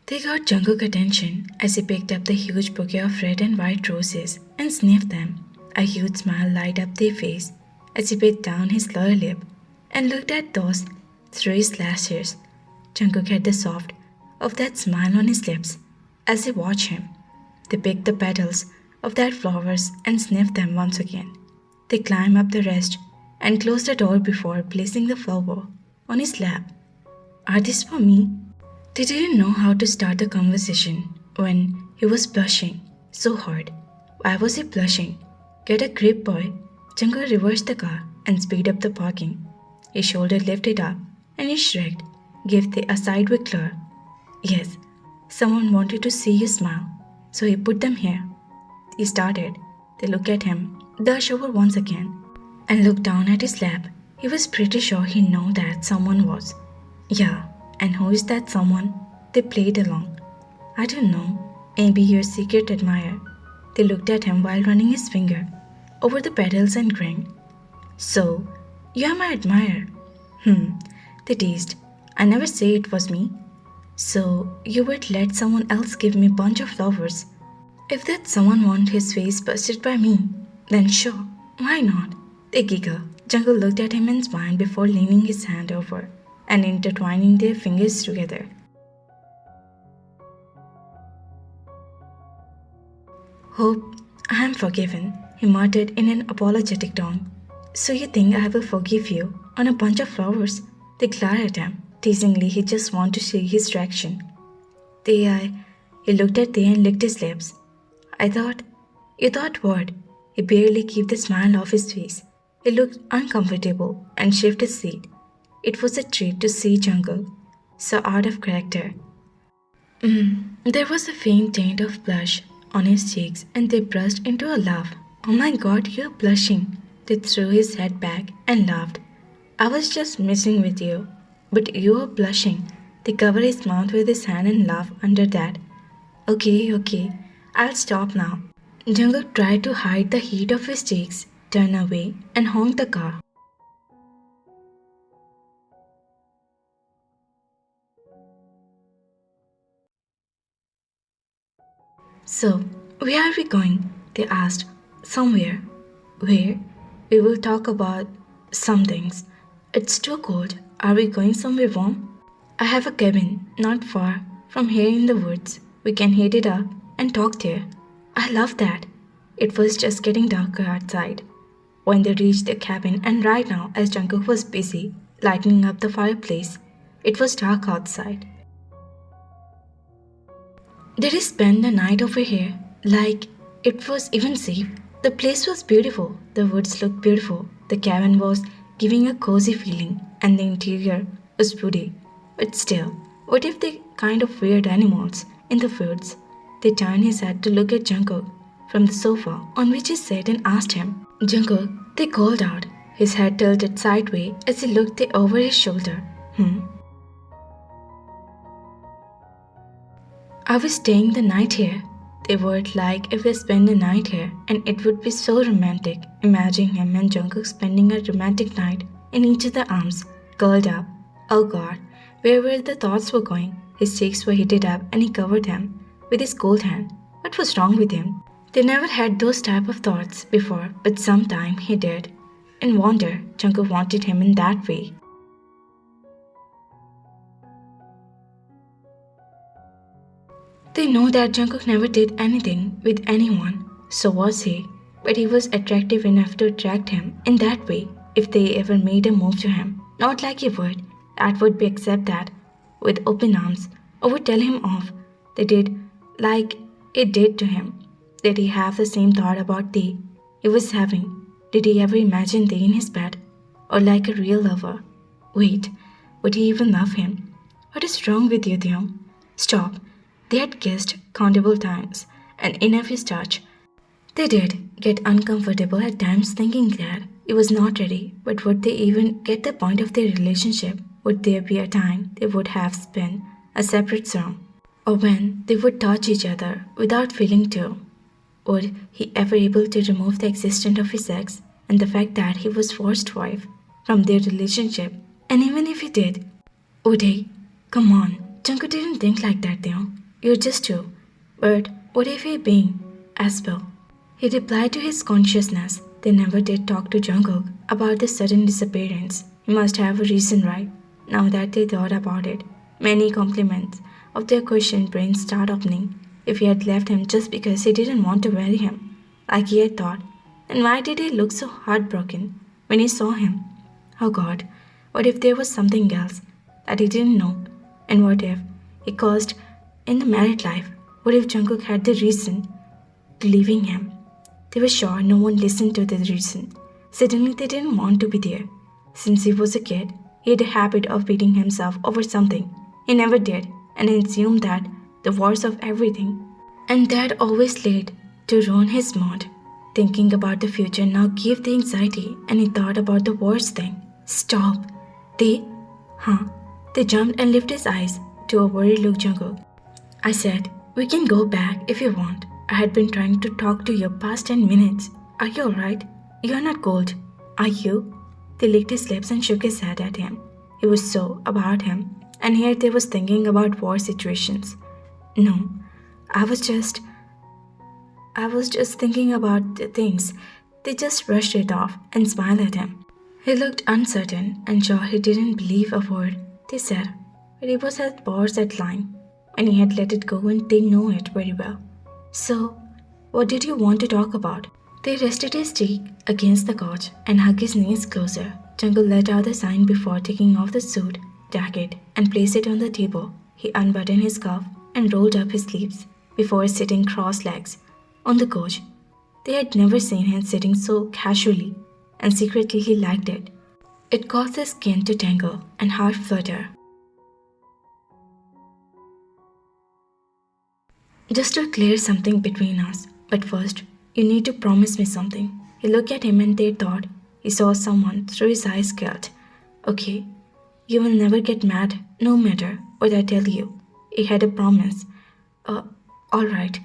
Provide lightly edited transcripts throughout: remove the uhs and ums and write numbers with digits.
They got Jungkook's attention as he picked up the huge bouquet of red and white roses and sniffed them. A huge smile lighted up their face as he bit down his lower lip and looked at those through his lashes. Jungkook had the soft of that smile on his lips as they watched him. They picked the petals of that flowers and sniffed them once again. They climbed up the rest and closed the door before placing the flower on his lap. Are these for me? They didn't know how to start the conversation when he was blushing so hard. Why was he blushing? Get a grip, boy. Jungkook reversed the car and speed up the parking. His shoulder lifted up and he shrugged, gave a sideways glare. Yes, someone wanted to see you smile, so he put them here. He started. They looked at him, blushed over once again, and looked down at his lap. He was pretty sure he knew that someone was. Yeah, and who is that someone? They played along. I don't know. Maybe your secret admirer. They looked at him while running his finger over the petals and grinned. So, you are my admirer. They teased. I never say it was me. So, you would let someone else give me a bunch of flowers. If that someone wanted his face busted by me, then sure, why not? They giggled. Jungkook looked at him and smiled before leaning his hand over and intertwining their fingers together. Hope I am forgiven, he muttered in an apologetic tone. So you think I will forgive you on a bunch of flowers? They glared at him. Teasingly, he just wanted to see his reaction. He looked at Tae and licked his lips. You thought what? He barely kept the smile off his face. He looked uncomfortable and shifted his seat. It was a treat to see Jungkook so out of character. There was a faint taint of blush on his cheeks and they burst into a laugh. Oh my god, you're blushing. They threw his head back and laughed. I was just messing with you. But you are blushing. They covered his mouth with his hand and laughed under that. Okay, I'll stop now. Jungkook tried to hide the heat of his cheeks, turned away, and honked the car. So, where are we going? They asked. Somewhere. Where? We will talk about some things. It's too cold. Are we going somewhere warm? I have a cabin not far from here in the woods. We can heat it up and talk there. I love that. It was just getting darker outside when they reached the cabin, and right now, as Jungkook was busy lighting up the fireplace, it was dark outside. Did he spend the night over here? Like it was even safe? The place was beautiful. The woods looked beautiful. The cabin was giving a cozy feeling, and the interior was pretty. But still, what if they kind of weird animals in the woods? They turned his head to look at Jungkook from the sofa on which he sat and asked him. Jungkook, they called out. His head tilted sideways as he looked over his shoulder. Are we staying the night here? They would like if we spend the night here, and it would be so romantic. Imagine him and Jungkook spending a romantic night in each other's arms, curled up. Oh god, where were the thoughts were going? His cheeks were heated up and he covered them with his cold hand. What was wrong with him? They never had those type of thoughts before, but sometime he did. And wonder, Jungkook wanted him in that way. They know that Jungkook never did anything with anyone, so was he. But he was attractive enough to attract him in that way if they ever made a move to him. Not like he would. That would be accept that with open arms or would tell him off. They did like it did to him. Did he have the same thought about Tae he was having? Did he ever imagine Tae in his bed? Or like a real lover? Wait, would he even love him? What is wrong with you, Taehyung? Stop. They had kissed countable times, and enough is touch. They did get uncomfortable at times thinking that he was not ready, but would they even get the point of their relationship? Would there be a time they would have spent a separate room? Or when they would touch each other without feeling too? Would he ever able to remove the existence of his ex and the fact that he was forced wife from their relationship? And even if he did, would he? Come on, Jungkook didn't think like that, Taehyung. You're just two. But what if he being as well? He replied to his consciousness. They never did talk to Jungkook about the sudden disappearance. He must have a reason, right? Now that they thought about it, many compliments of their questioned brains start opening. If he had left him just because he didn't want to marry him, like he had thought, then why did he look so heartbroken when he saw him? Oh God, what if there was something else that he didn't know? And what if he caused in the married life? What if Jungkook had the reason to leaving him? They were sure no one listened to the reason. Suddenly they didn't want to be there. Since he was a kid, he had a habit of beating himself over something he never did and he assumed that the worst of everything. And that always led to ruin his mood. Thinking about the future now gave the anxiety and he thought about the worst thing. Stop. They? Huh? They jumped and lifted his eyes to a worried look Jungkook. I said, we can go back if you want. I had been trying to talk to you past 10 minutes. Are you alright? You're not cold. Are you? They licked his lips and shook his head at him. He was so about him, and here they was thinking about war situations. No, I was just I was just thinking about the things. They just brushed it off and smiled at him. He looked uncertain and sure he didn't believe a word they said, but he was at pause at line, and he had let it go and they know it very well. So, what did you want to talk about? They rested his cheek against the couch and hugged his knees closer. Jungle let out the sign before taking off the suit, jacket, and placed it on the table. He unbuttoned his cuff and rolled up his sleeves before sitting cross legs on the couch. They had never seen him sitting so casually, and secretly he liked it. It caused his skin to tangle and heart flutter. Just to clear something between us, but first, you need to promise me something. He looked at him and they thought he saw someone through his eyes scared. Okay, you will never get mad, no matter what I tell you. He had a promise. Uh, alright.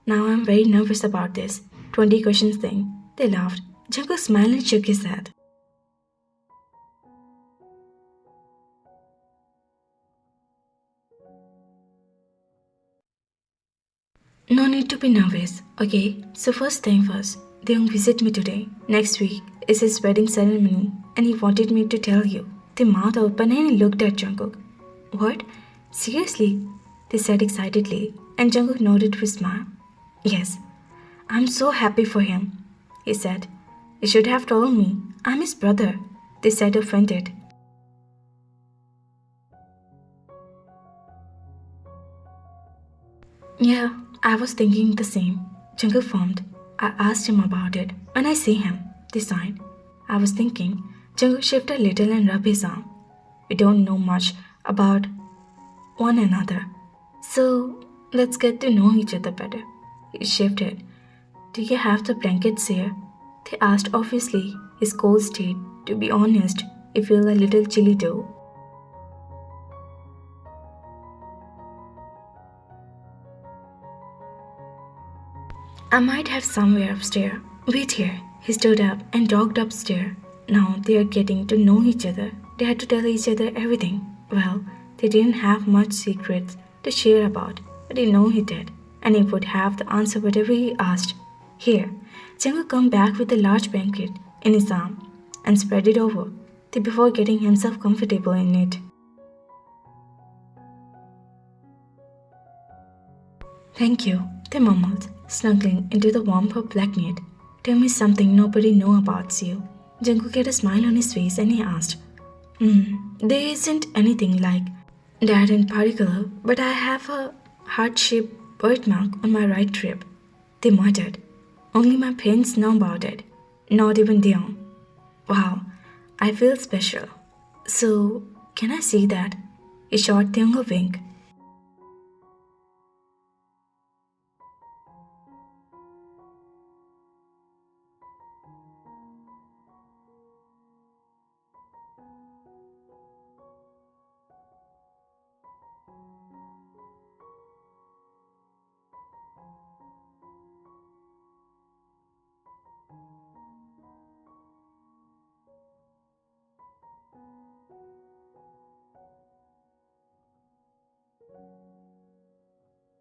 Now I'm very nervous about this 20 questions thing. They laughed. Jungkook smiled and shook his head. No need to be nervous, okay? So first thing first, Taehyung visit me today. Next week is his wedding ceremony and he wanted me to tell you. They mouth open and he looked at Jungkook. What? Seriously? They said excitedly and Jungkook nodded with a smile. Yes, I'm so happy for him, he said. You should have told me. I'm his brother. They said offended. Yeah, I was thinking the same. Jungkook formed. I asked him about it. When I see him, they sighed. I was thinking. Jungkook shifted a little and rubbed his arm. We don't know much about one another. So let's get to know each other better. He shifted. Do you have the blankets here? They asked obviously his cold state. To be honest, he feel a little chilly too. I might have somewhere upstairs. Wait here. He stood up and jogged upstairs. Now they are getting to know each other. They had to tell each other everything. Well, they didn't have much secrets to share about, but he knew he did, and he would have the answer whatever he asked. Here, Jungkook come back with a large blanket in his arm and spread it over before getting himself comfortable in it. Thank you, they mumbled, snuggling into the warmth of blanket. Tell me something nobody know about you. Jungkook had a smile on his face and he asked, there isn't anything like that in particular, but I have a heart-shaped birthmark on my right rib. They muttered. Only my parents know about it. Not even Dion. Wow, I feel special. So, can I see that? He shot Dion a wink.